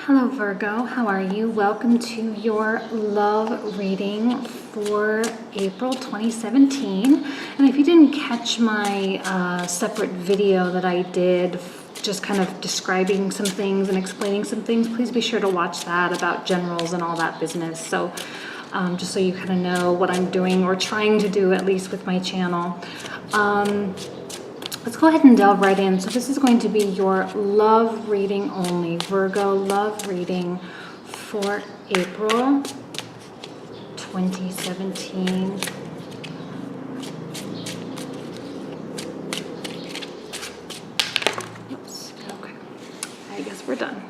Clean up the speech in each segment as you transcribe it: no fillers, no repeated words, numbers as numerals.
Hello Virgo, how are you? Welcome to your love reading for April 2017. And if you didn't catch my separate video that I did just kind of describing some things and explaining some things, please be sure to watch that about generals and all that business. So just so you kind of know what I'm doing or trying to do, at least with my channel. Let's go ahead and delve right in. So this is going to be your love reading only. Virgo love reading for April 2017. Oops, okay. I guess we're done.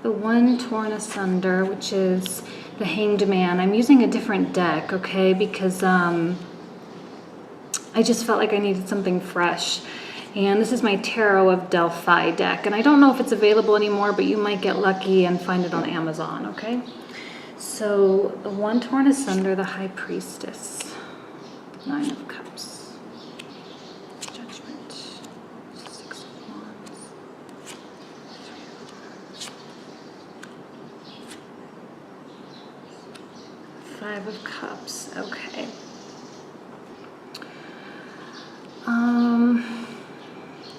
The one torn asunder, which is the Hanged Man. I'm using a different deck, okay, because I just felt like I needed something fresh. And this is my Tarot of Delphi deck. And I don't know if it's available anymore, but you might get lucky and find it on Amazon, okay? So the one torn asunder, the High Priestess, Nine of Cups, Judgment, Six of Wands, Five of Cups, okay.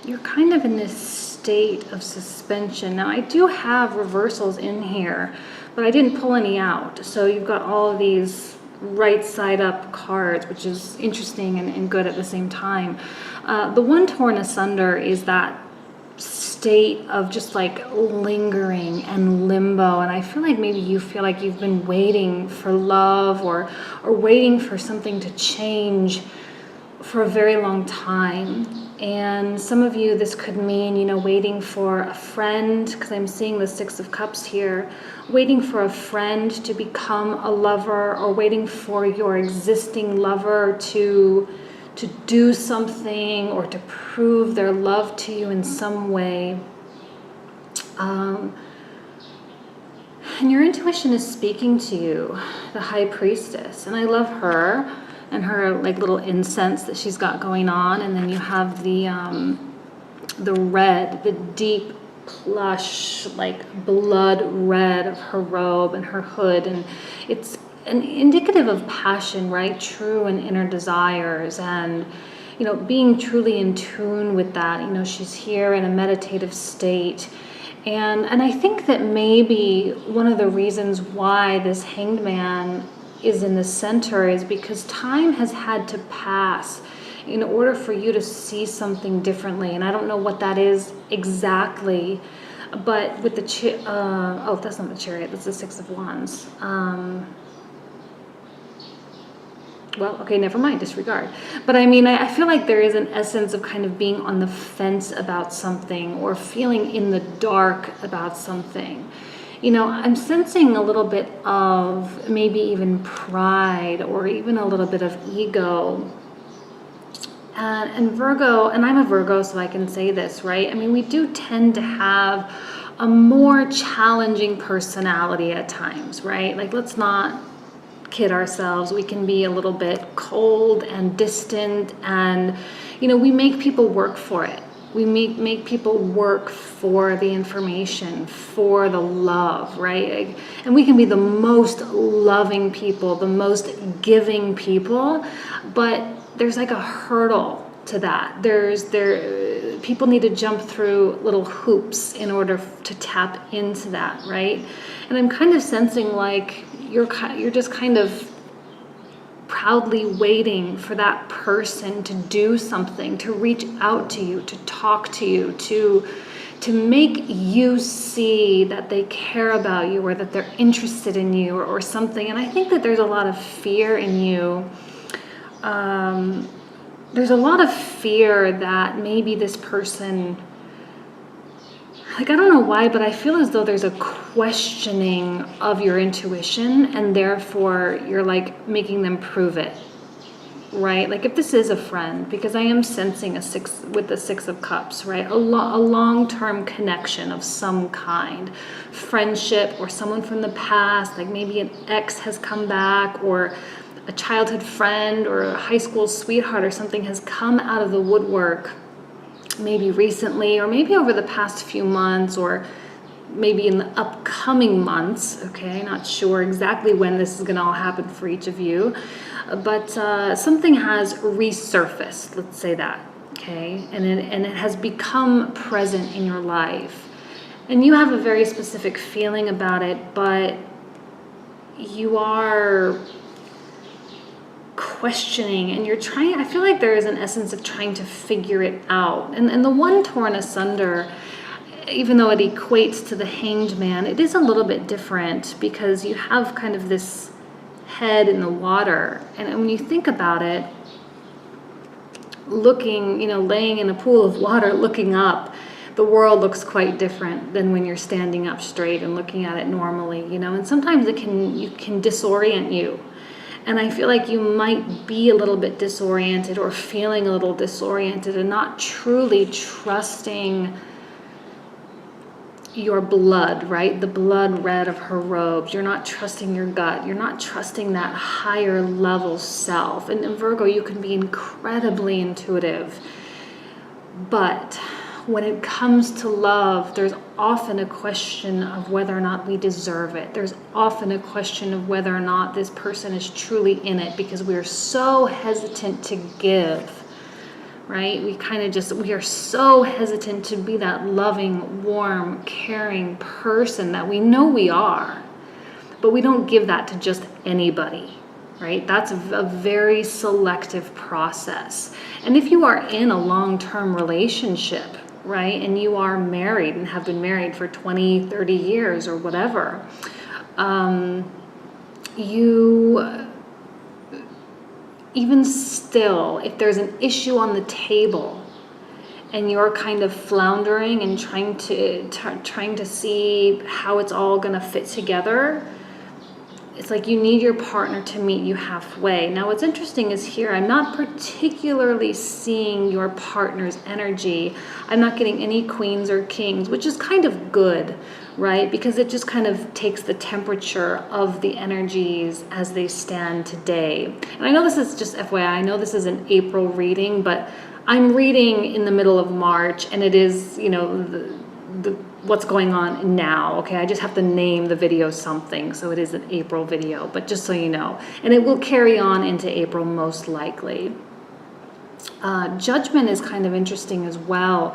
You're kind of in this state of suspension. Now I do have reversals in here, but I didn't pull any out. So you've got all of these right side up cards, which is interesting and good at the same time. The one torn asunder is that state of just like lingering and limbo, and I feel like maybe you feel like you've been waiting for love or waiting for something to change for a very long time. And some of you, this could mean, you know, waiting for a friend, because I'm seeing the Six of Cups here, waiting for a friend to become a lover, or waiting for your existing lover to do something or to prove their love to you in some way. And your intuition is speaking to you, the High Priestess, and I love her and her like little incense that she's got going on. And then you have the red, the deep plush, like blood red of her robe and her hood. And it's an indicative of passion, right? True and inner desires, and, you know, being truly in tune with that. You know, she's here in a meditative state. And I think that maybe one of the reasons why this Hanged Man is in the center is because time has had to pass in order for you to see something differently. And I don't know what that is exactly, but with the oh, that's not the Chariot, that's the Six of Wands. Well, okay, never mind, disregard. But I mean, I feel like there is an essence of kind of being on the fence about something or feeling in the dark about something. You know, I'm sensing a little bit of maybe even pride or even a little bit of ego. And Virgo, and I'm a Virgo, so I can say this, right? I mean, we do tend to have a more challenging personality at times, right? Like, let's not kid ourselves. We can be a little bit cold and distant, and, you know, we make people work for it. We make people work for the information, for the love, right? And we can be the most loving people, the most giving people, but there's like a hurdle to that. People need to jump through little hoops in order to tap into that, right? And I'm kind of sensing like you're just kind of proudly waiting for that person to do something, to reach out to you, to talk to you, to make you see that they care about you or that they're interested in you or something. And I think that there's a lot of fear in you. There's a lot of fear that maybe this person, like, I don't know why, but I feel as though there's a questioning of your intuition, and therefore you're like making them prove it, right? Like, if this is a friend, because I am sensing with the Six of Cups, right? A long-term connection of some kind, friendship, or someone from the past, like maybe an ex has come back, or a childhood friend or a high school sweetheart or something has come out of the woodwork maybe recently or maybe over the past few months, or maybe in the upcoming months, okay? Not sure exactly when this is going to all happen for each of you, but something has resurfaced, let's say that, okay? And it has become present in your life. And you have a very specific feeling about it, but you are questioning and you're trying, I feel like there is an essence of trying to figure it out. And the one torn asunder, even though it equates to the Hanged Man, it is a little bit different because you have kind of this head in the water. And when you think about it, looking, laying in a pool of water, looking up, the world looks quite different than when you're standing up straight and looking at it normally, and sometimes you can disorient you. And I feel like you might be a little bit disoriented or feeling a little disoriented and not truly trusting your blood, right? The blood red of her robes. You're not trusting your gut. You're not trusting that higher level self. And in Virgo, you can be incredibly intuitive. But when it comes to love, there's often a question of whether or not we deserve it. There's often a question of whether or not this person is truly in it because we're so hesitant to give, right? We are so hesitant to be that loving, warm, caring person that we know we are, but we don't give that to just anybody, right? That's a very selective process. And if you are in a long-term relationship, right, and you are married and have been married for 20, 30 years or whatever, you, even still, if there's an issue on the table and you're kind of floundering and trying to see how it's all going to fit together, it's like you need your partner to meet you halfway. Now, what's interesting is here, I'm not particularly seeing your partner's energy. I'm not getting any queens or kings, which is kind of good, right? Because it just kind of takes the temperature of the energies as they stand today. And I know this is just FYI, I know this is an April reading, but I'm reading in the middle of March, and it is, the what's going on now, okay? I just have to name the video something, so it is an April video, but just so you know. And it will carry on into April most likely. Judgment is kind of interesting as well,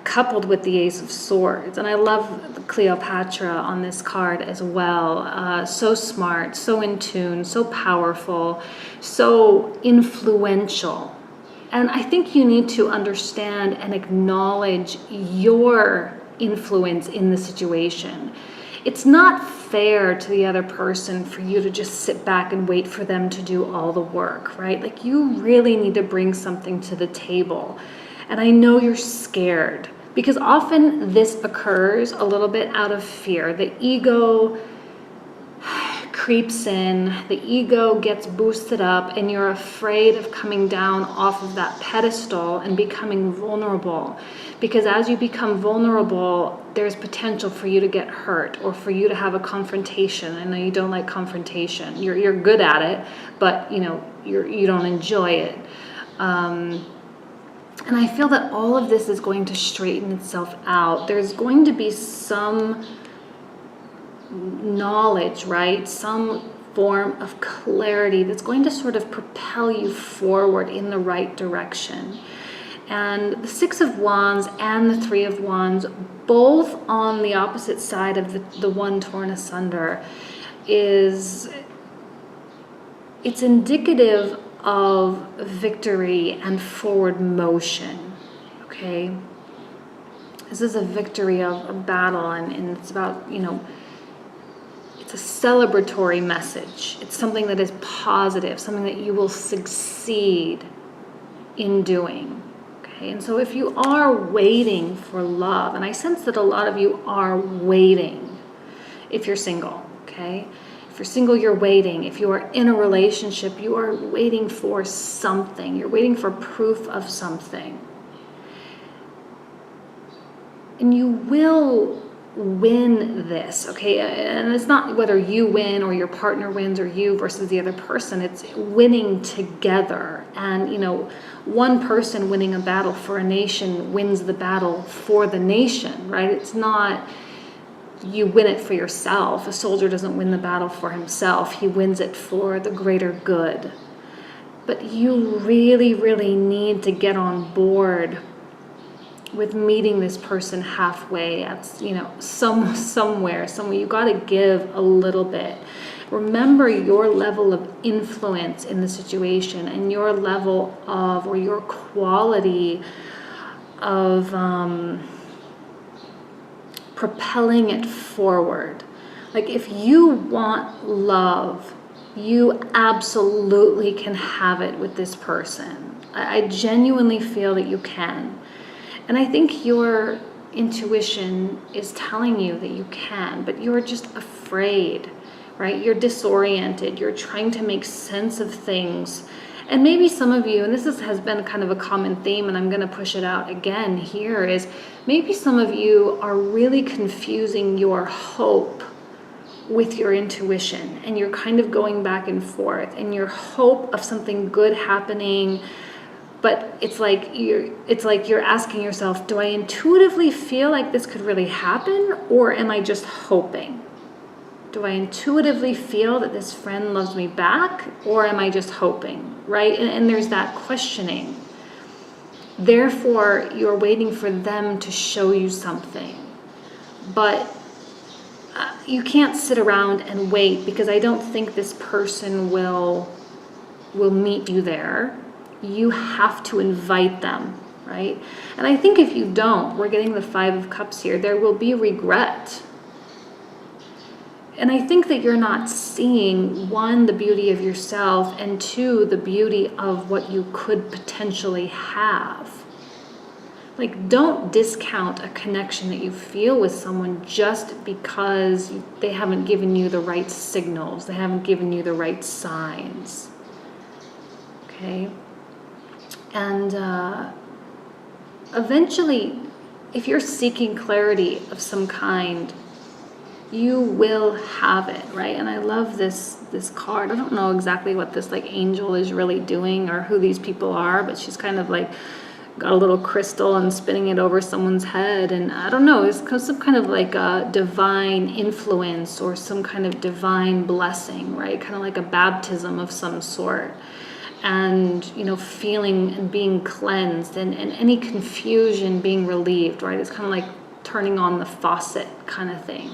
coupled with the Ace of Swords. And I love Cleopatra on this card as well. So smart, so in tune, so powerful, so influential. And I think you need to understand and acknowledge your influence in the situation. It's not fair to the other person for you to just sit back and wait for them to do all the work, right? Like, you really need to bring something to the table. And I know you're scared because often this occurs a little bit out of fear. The ego creeps in, the ego gets boosted up, and you're afraid of coming down off of that pedestal and becoming vulnerable. Because as you become vulnerable, there's potential for you to get hurt or for you to have a confrontation. I know you don't like confrontation. You're good at it, but you don't enjoy it. And I feel that all of this is going to straighten itself out. There's going to be some knowledge, right? Some form of clarity that's going to sort of propel you forward in the right direction. And the Six of Wands and the Three of Wands, both on the opposite side of the one torn asunder, it's indicative of victory and forward motion, okay? This is a victory of a battle, and it's about, it's a celebratory message. It's something that is positive, something that you will succeed in doing. And so if you are waiting for love, and I sense that a lot of you are waiting if you're single, okay? If you're single, you're waiting. If you are in a relationship, you are waiting for something. You're waiting for proof of something. And you will win this, okay? And it's not whether you win or your partner wins or you versus the other person. It's winning together. And, one person winning a battle for a nation wins the battle for the nation, right? It's not you win it for yourself. A soldier doesn't win the battle for himself. He wins it for the greater good. But you really, really need to get on board with meeting this person halfway at, somewhere. You got to give a little bit. Remember your level of influence in the situation and your level of, or your quality of propelling it forward. Like, if you want love, you absolutely can have it with this person. I genuinely feel that you can. And I think your intuition is telling you that you can, but you're just afraid, right? You're disoriented. You're trying to make sense of things. And maybe some of you, and has been kind of a common theme, and I'm going to push it out again here, is maybe some of you are really confusing your hope with your intuition, and you're kind of going back and forth, and your hope of something good happening. But it's like you're asking yourself, do I intuitively feel like this could really happen, or am I just hoping? Do I intuitively feel that this friend loves me back, or am I just hoping, right? And there's that questioning. Therefore, you're waiting for them to show you something. But you can't sit around and wait, because I don't think this person will meet you there. You have to invite them, right? And I think if you don't, we're getting the 5 of Cups here, there will be regret. And I think that you're not seeing, 1, the beauty of yourself, and 2, the beauty of what you could potentially have. Like, don't discount a connection that you feel with someone just because they haven't given you the right signals, they haven't given you the right signs. Okay? And eventually, if you're seeking clarity of some kind, you will have it, right? And I love this card. I don't know exactly what this angel is really doing or who these people are, but she's kind of got a little crystal and spinning it over someone's head. And I don't know, it's some kind of a divine influence or some kind of divine blessing, right? Kind of like a baptism of some sort. And, feeling and being cleansed and any confusion being relieved, right? It's kind of like turning on the faucet kind of thing.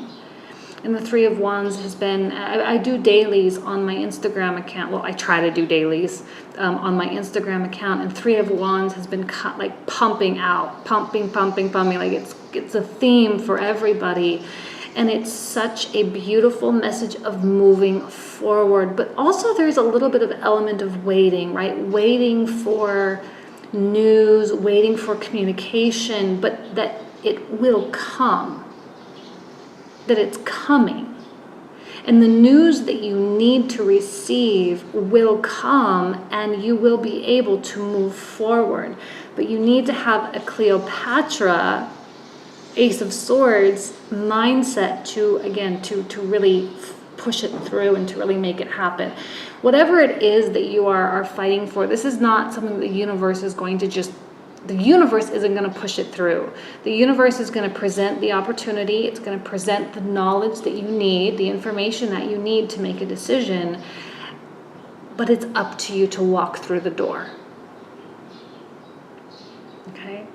And the 3 of Wands has been, I do dailies on my Instagram account. Well, I try to do dailies on my Instagram account. And 3 of Wands has been pumping out, pumping. Like it's a theme for everybody. And it's such a beautiful message of moving forward. But also there's a little bit of element of waiting, right? Waiting for news, waiting for communication, but that it will come. That it's coming. And the news that you need to receive will come, and you will be able to move forward. But you need to have a Cleopatra, Ace of Swords mindset to really push it through and to really make it happen. Whatever it is that you are fighting for, this is not something the universe is going to the universe isn't going to push it through. The universe is going to present the opportunity. It's going to present the knowledge that you need, the information that you need to make a decision. But it's up to you to walk through the door. Okay?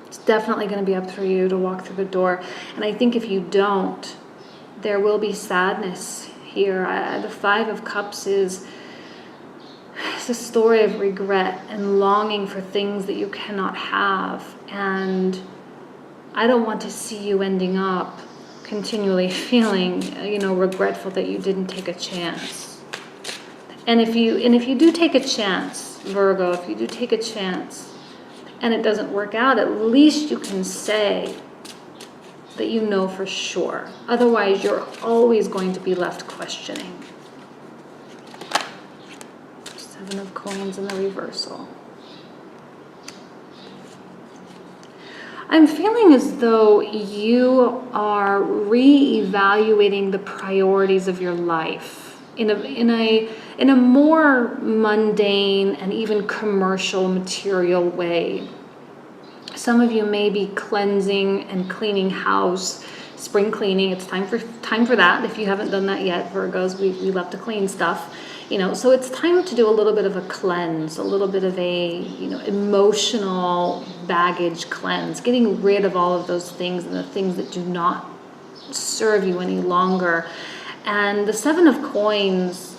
It's definitely going to be up to you to walk through the door. And I think if you don't, there will be sadness here. The 5 of Cups is a story of regret and longing for things that you cannot have. And I don't want to see you ending up continually feeling, regretful that you didn't take a chance. And if you do take a chance, Virgo, if you do take a chance and it doesn't work out, at least you can say that you know for sure. Otherwise, you're always going to be left questioning. 7 of Coins in the reversal. I'm feeling as though you are re-evaluating the priorities of your life in a more mundane and even commercial, material way. Some of you may be cleansing and cleaning house. spring cleaning. It's time for that. If you haven't done that yet, Virgos, we love to clean stuff. So it's time to do a little bit of a cleanse, a little bit of a, emotional baggage cleanse, getting rid of all of those things and the things that do not serve you any longer. And the Seven of Coins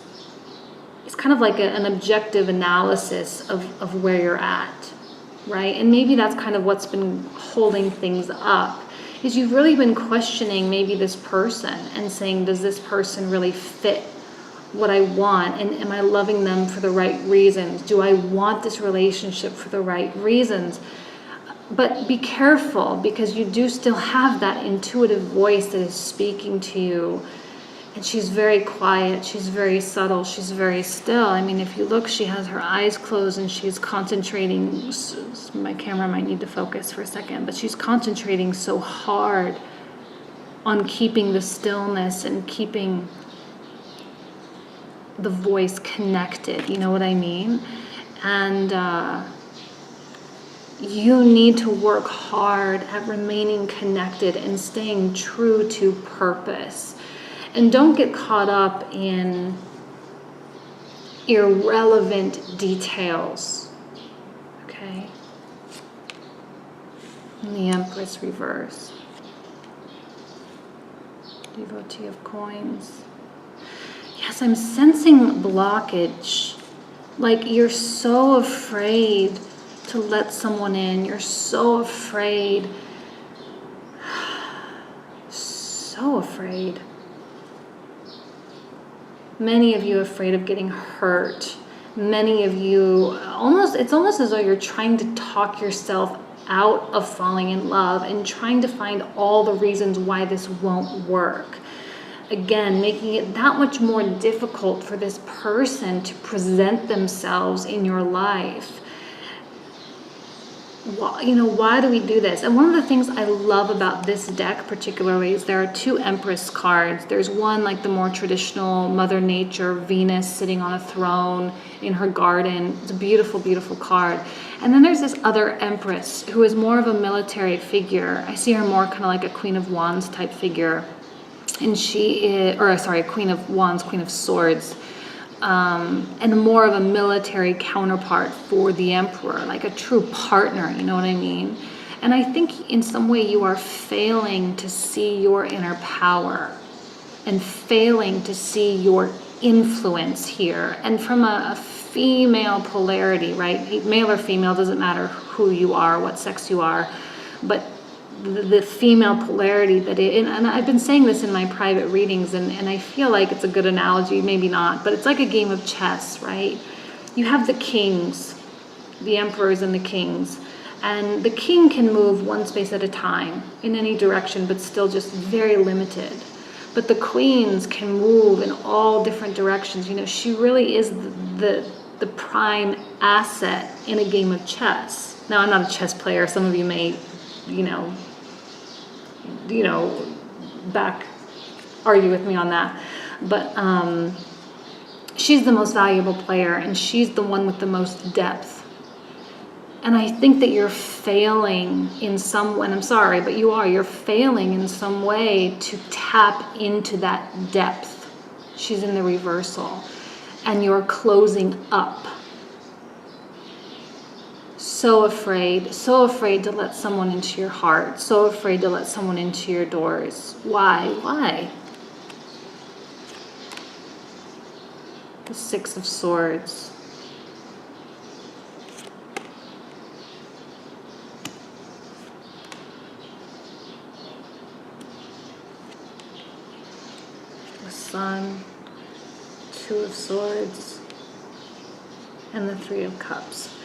is kind of like an objective analysis of where you're at, right? And maybe that's kind of what's been holding things up, is you've really been questioning maybe this person and saying, does this person really fit what I want, and am I loving them for the right reasons? Do I want this relationship for the right reasons? But be careful, because you do still have that intuitive voice that is speaking to you, and she's very quiet, she's very subtle, she's very still. I mean, if you look, she has her eyes closed and she's concentrating. My camera might need to focus for a second, but she's concentrating so hard on keeping the stillness and keeping the voice connected, you know what I mean? And you need to work hard at remaining connected and staying true to purpose. And don't get caught up in irrelevant details, okay? And the Empress reverse. Devotee of Coins. Yes, I'm sensing blockage. Like you're so afraid to let someone in. You're so afraid. So afraid. Many of you afraid of getting hurt. Many of you, it's almost as though you're trying to talk yourself out of falling in love and trying to find all the reasons why this won't work. Again, making it that much more difficult for this person to present themselves in your life. Why do we do this? And one of the things I love about this deck particularly is there are two Empress cards. There's one like the more traditional Mother Nature, Venus sitting on a throne in her garden. It's a beautiful, beautiful card. And then there's this other Empress who is more of a military figure. I see her more kind of like a Queen of Wands type figure. And she is, Queen of Wands, Queen of Swords, and more of a military counterpart for the Emperor, like a true partner, you know what I mean? And I think in some way you are failing to see your inner power and failing to see your influence here. And from a female polarity, right? Male or female, doesn't matter who you are, what sex you are, but the female polarity and I've been saying this in my private readings, and I feel like it's a good analogy, maybe not, but it's like a game of chess, right? You have the kings, the emperors and the kings, and the king can move one space at a time in any direction, but still just very limited. But the queens can move in all different directions. She really is the prime asset in a game of chess. Now, I'm not a chess player. Some of you may argue with me on that, but she's the most valuable player, and she's the one with the most depth. And I think that you're failing in some way, and I'm sorry, but you're failing in some way to tap into that depth. She's in the reversal, and you're closing up. So afraid to let someone into your heart, so afraid to let someone into your doors. Why? The Six of Swords. The Sun, Two of Swords, and the Three of Cups.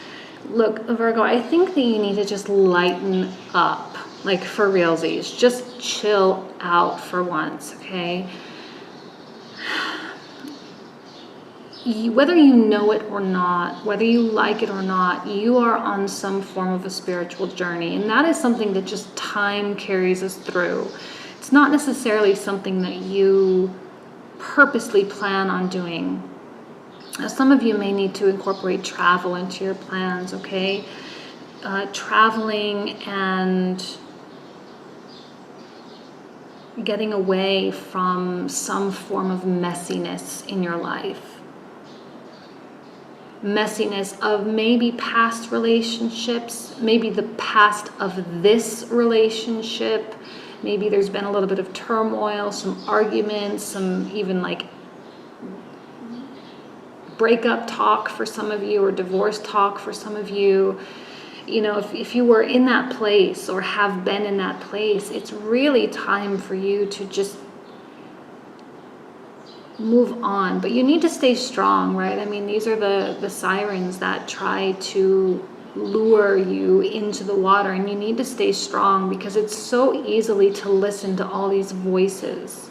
Look, Virgo, I think that you need to just lighten up, like for realsies. Just chill out for once, okay? Whether you know it or not, whether you like it or not, you are on some form of a spiritual journey, and that is something that just time carries us through. It's not necessarily something that you purposely plan on doing. Now, some of you may need to incorporate travel into your plans, okay? Traveling and getting away from some form of messiness in your life. Messiness of maybe past relationships, maybe the past of this relationship. Maybe there's been a little bit of turmoil, some arguments, some even like breakup talk for some of you, or divorce talk for some of you. You know, if you were in that place or have been in that place, it's really time for you to just move on. But you need to stay strong, right? I mean, these are the sirens that try to lure you into the water, and you need to stay strong, because it's so easily to listen to all these voices.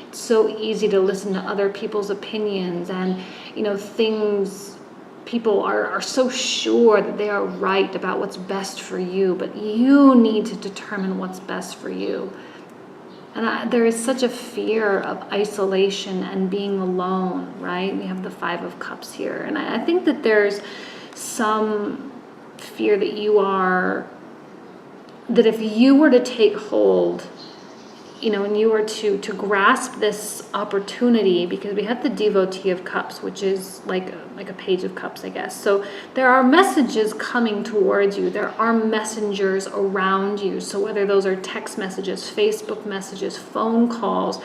It's so easy to listen to other people's opinions, and, you know, people are so sure that they are right about what's best for you, but you need to determine what's best for you. And there is such a fear of isolation and being alone, right? We have the 5 of Cups here. And I think that there's some fear that that if you were to take hold, you know, and you were to grasp this opportunity, because we have the Devotee of Cups, which is like a Page of Cups, I guess. So there are messages coming towards you. There are messengers around you. So whether those are text messages, Facebook messages, phone calls,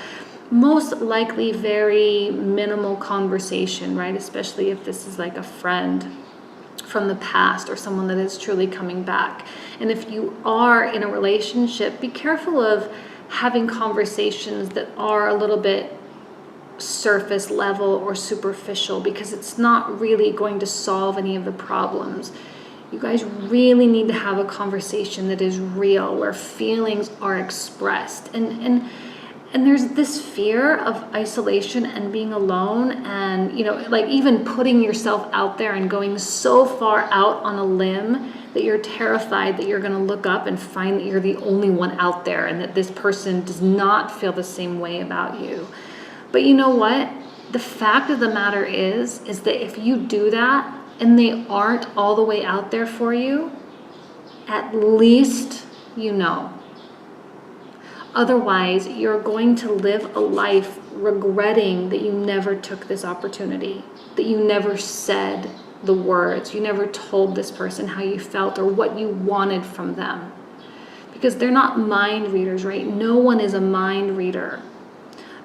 most likely very minimal conversation, right? Especially if this is like a friend from the past or someone that is truly coming back. And if you are in a relationship, be careful of having conversations that are a little bit surface level or superficial, because it's not really going to solve any of the problems. You guys really need to have a conversation that is real, where feelings are expressed. And there's this fear of isolation and being alone, and, you know, like even putting yourself out there and going so far out on a limb that you're terrified that you're going to look up and find that you're the only one out there, and that this person does not feel the same way about you. But you know what? The fact of the matter is that if you do that and they aren't all the way out there for you, at least you know. Otherwise, you're going to live a life regretting that you never took this opportunity, that you never said the words, you never told this person how you felt or what you wanted from them. Because they're not mind readers, right? No one is a mind reader.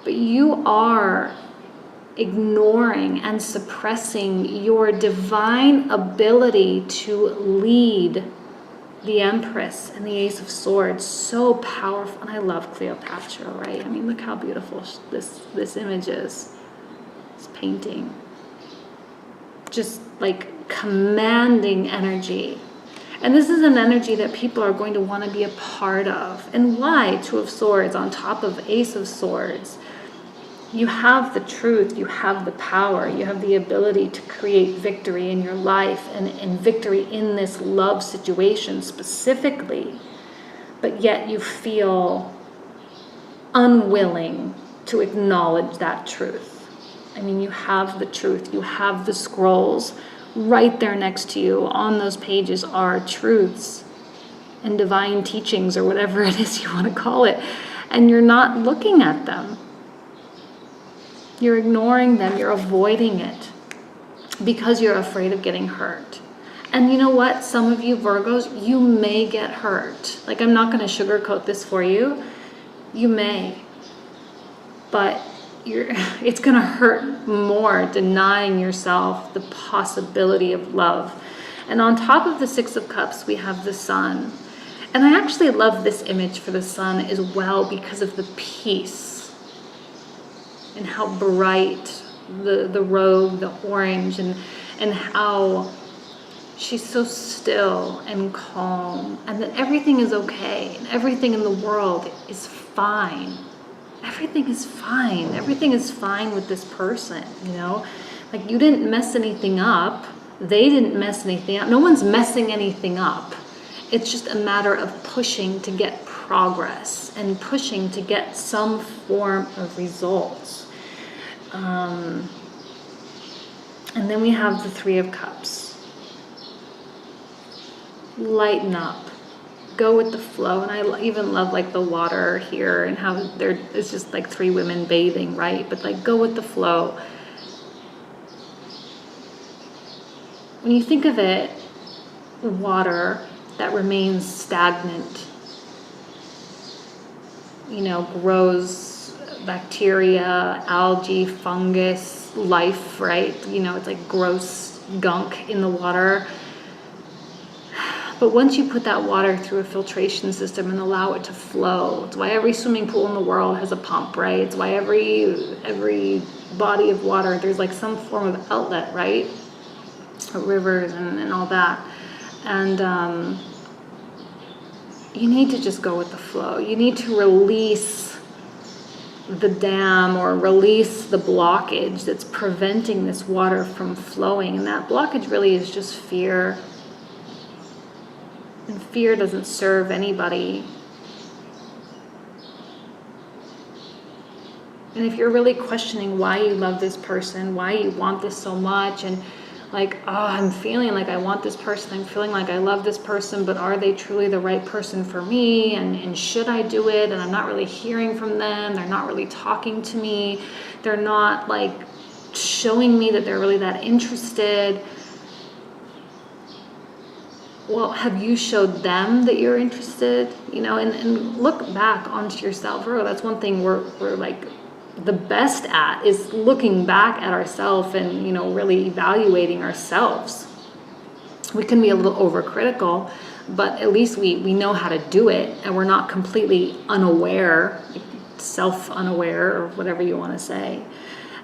But you are ignoring and suppressing your divine ability to lead the Empress and the Ace of Swords. So powerful. And I love Cleopatra, right? I mean, look how beautiful this image is. This painting. Just like commanding energy. And this is an energy that people are going to want to be a part of. And why 2 of Swords on top of Ace of Swords? You have the truth, you have the power, you have the ability to create victory in your life and victory in this love situation specifically. But yet you feel unwilling to acknowledge that truth. I mean, you have the truth, you have the scrolls right there next to you. On those pages are truths and divine teachings, or whatever it is you want to call it. And you're not looking at them. You're ignoring them, you're avoiding it because you're afraid of getting hurt. And you know what? Some of you Virgos, you may get hurt. Like, I'm not going to sugarcoat this for you. You may. But it's going to hurt more denying yourself the possibility of love. And on top of the 6 of Cups, we have the Sun. And I actually love this image for the Sun as well because of the peace. And how bright the robe, the orange, and how she's so still and calm, and that everything is okay, and everything in the world is fine. Everything is fine. Everything is fine with this person, you know? Like, you didn't mess anything up. They didn't mess anything up. No one's messing anything up. It's just a matter of pushing to get progress and pushing to get some form of results. And then we have the 3 of Cups. Lighten up. go with the flow. And I even love like the water here and how it's just like 3 women bathing, right? But like go with the flow. When you think of it, water that remains stagnant, you know, grows bacteria, algae, fungus, life, right? You know, it's like gross gunk in the water. But once you put that water through a filtration system and allow it to flow, it's why every swimming pool in the world has a pump, right? It's why every body of water, there's like some form of outlet, right? Rivers and all that. And you need to just go with the flow. You need to release the dam or release the blockage that's preventing this water from flowing. And that blockage really is just fear. And fear doesn't serve anybody. And if you're really questioning why you love this person, why you want this so much, and like, oh, I'm feeling like I want this person, I'm feeling like I love this person, but are they truly the right person for me? And should I do it? And I'm not really hearing from them. They're not really talking to me. They're not like showing me that they're really that interested. Well, have you showed them that you're interested? You know, and look back onto yourself. Virgo, that's one thing we're like the best at, is looking back at ourselves and, you know, really evaluating ourselves. We can be a little overcritical, but at least we know how to do it, and we're not completely unaware, self-unaware, or whatever you want to say.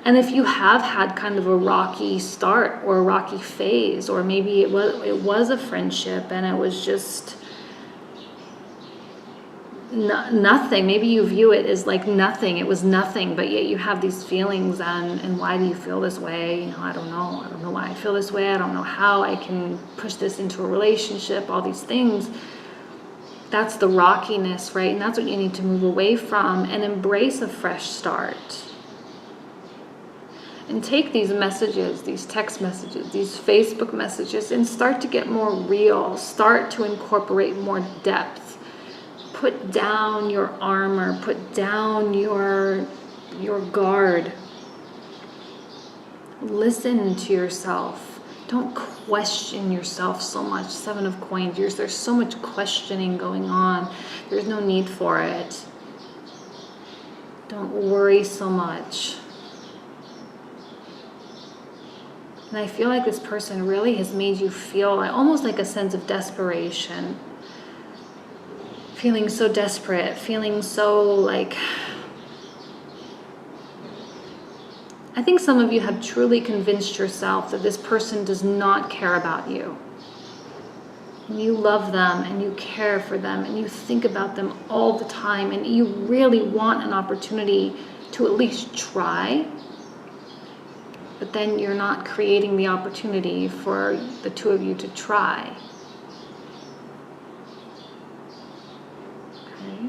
And if you have had kind of a rocky start or a rocky phase, or maybe it was a friendship and it was just nothing, maybe you view it as like nothing, it was nothing, but yet you have these feelings, and why do you feel this way? You know, I don't know why I feel this way. I don't know how I can push this into a relationship, all these things. That's the rockiness, right? And that's what you need to move away from and embrace a fresh start. And take these messages, these text messages, these Facebook messages, and start to get more real. Start to incorporate more depth. Put down your armor. Put down your guard. Listen to yourself. Don't question yourself so much. 7 of Coins. There's so much questioning going on. There's no need for it. Don't worry so much. And I feel like this person really has made you feel almost like a sense of desperation. Feeling so desperate, feeling so like... I think some of you have truly convinced yourself that this person does not care about you. And you love them and you care for them and you think about them all the time, and you really want an opportunity to at least try. But then you're not creating the opportunity for the 2 of you to try. Okay.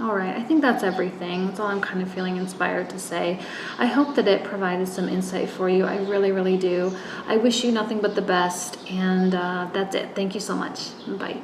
All right, I think that's everything. That's all I'm kind of feeling inspired to say. I hope that it provided some insight for you. I really, really do. I wish you nothing but the best, and that's it. Thank you so much. Bye.